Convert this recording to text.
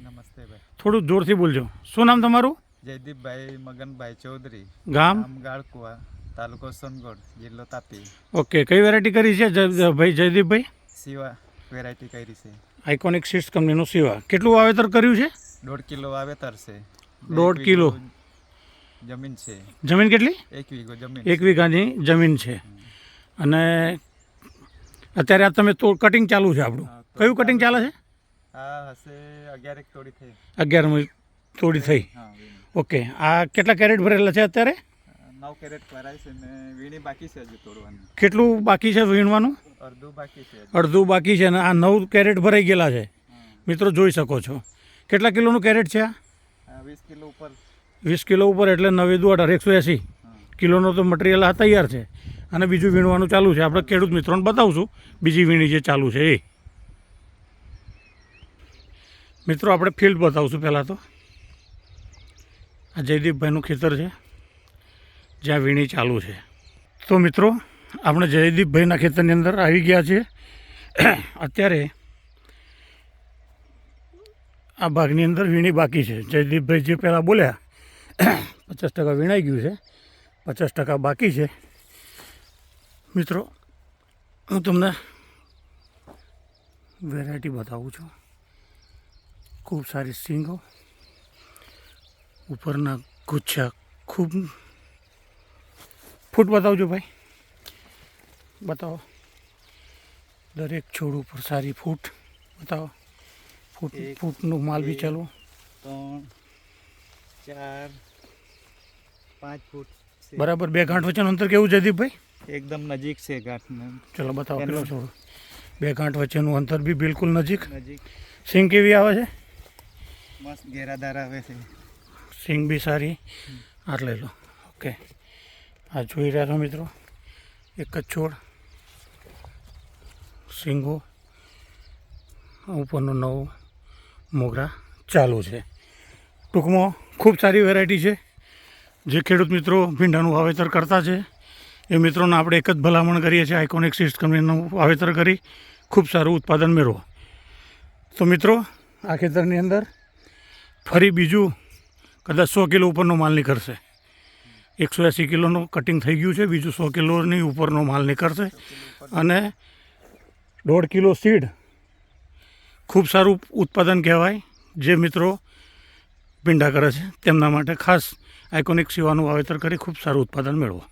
નમસ્તે ભાઈ. થોડું જોરથી બોલજો. શું નામ તમારું? જયદીપભાઈ મગનભાઈ ચૌધરી, ગામ? ગાળકુવા, તાલુકો સોનગઢ, જિલ્લો તાપી. ઓકે, કઈ વેરાયટી કરી છે ભાઈ જયદીપભાઈ? સિવા વેરાયટી કરી છે. આઇકોનિક સીડ્સ કંપનીનું સિવા. કેટલું વાવેતર કર્યું છે? 1.5 કિલો વાવેતર છે. 1.5 કિલો જમીન છે. જમીન કેટલી? 1 વીઘો જમીન. 1 વીઘાની જમીન છે. અને અત્યારે આ તમે તો કટિંગ ચાલુ છે આપણું. કયું કટિંગ ચાલે છે? આ હશે 11 તોડી થઈ. 11 તોડી થઈ. હા, ઓકે, આ કેટલા કેરેટ ભરેલા છે અત્યારે? 9 કેરેટ ભરાય છે ને વીણી બાકી છે હજુ તોડવાની. કેટલું બાકી છે વીણવાનું? અડધું બાકી છે. અડધું બાકી છે અને આ 9 કેરેટ ભરાઈ ગયેલા છે. મિત્રો જોઈ શકો છો. કેટલા કિલોનું કેરેટ છે આ? 20 કિલો ઉપર. 20 કિલો ઉપર એટલે 9 દુ 18 180 કિલોનો તો મટીરિયલ આ તૈયાર છે અને બીજું વીણવાનું ચાલુ છે. આપણે ખેડૂત મિત્રોને બતાવશું બીજી વીણી જે ચાલુ છે એ. મિત્રો આપણે ફિલ્ડ બતાવશું પહેલાં તો. આ જયદીપભાઈનું ખેતર છે જ્યાં વીણી ચાલુ છે. તો મિત્રો આપણે જયદીપભાઈના ખેતરની અંદર આવી ગયા છીએ. અત્યારે આ ભાગની અંદર વીણી બાકી છે. જયદીપભાઈ જે પહેલાં બોલ્યા 50% વીણાઈ ગયું છે, 50% બાકી છે. મિત્રો હું તમને વેરાયટી બતાવું છું. ખૂબ સારી સિંગો, ઉપરના ગુચ્છા, ખૂબ ફૂટ બતાવજો ભાઈ, બતાવો. દરેક છોડ ઉપર સારી ફૂટ બતાવો. ફૂટનું માલ બી ચાલુ. 3 4 5 ફૂટ છે. બરાબર. 2 ગાંઠ વચ્ચેનું અંતર કેવું જયદીપભાઈ? એકદમ નજીક છે ગાંઠને. ચલો બતાવો કેટલો છોડ. 2 ગાંઠ વચ્ચેનું અંતર બી બિલકુલ નજીક. નજીક. સિંગ કેવી આવે છે? મસ્ત ઘેરાદાર આવે છે. સિંગ બી સારી. આ લઈ લો. ઓકે, આ જોઈ રહ્યા છો મિત્રો, એક જ છોડ, સિંગો, ઉપરનો નવો મોગરા ચાલુ છે. ટૂંકમાં ખૂબ સારી વેરાયટી છે. જે ખેડૂત મિત્રો ભીંડાનું વાવેતર કરતા છે એ મિત્રોને આપણે એક જ ભલામણ કરીએ છીએ, આઇકોનિક સીડ્સ કંપનીનું વાવેતર કરી ખૂબ સારું ઉત્પાદન મેળવો. તો મિત્રો આ ખેતરની અંદર ફરી બીજું કદાચ 100 કિલો ઉપરનો માલ નીકળશે. 180 કિલોનું કટિંગ થઈ ગયું છે, બીજું 100 કિલોની ઉપરનો માલ નીકળશે. અને 1.5 કિલો સીડ ખૂબ સારું ઉત્પાદન કહેવાય. જે મિત્રો ભીંડા કરે છે તેમના માટે ખાસ આઇકોનિક સિવાનું વાવેતર કરી ખૂબ સારું ઉત્પાદન મેળવો.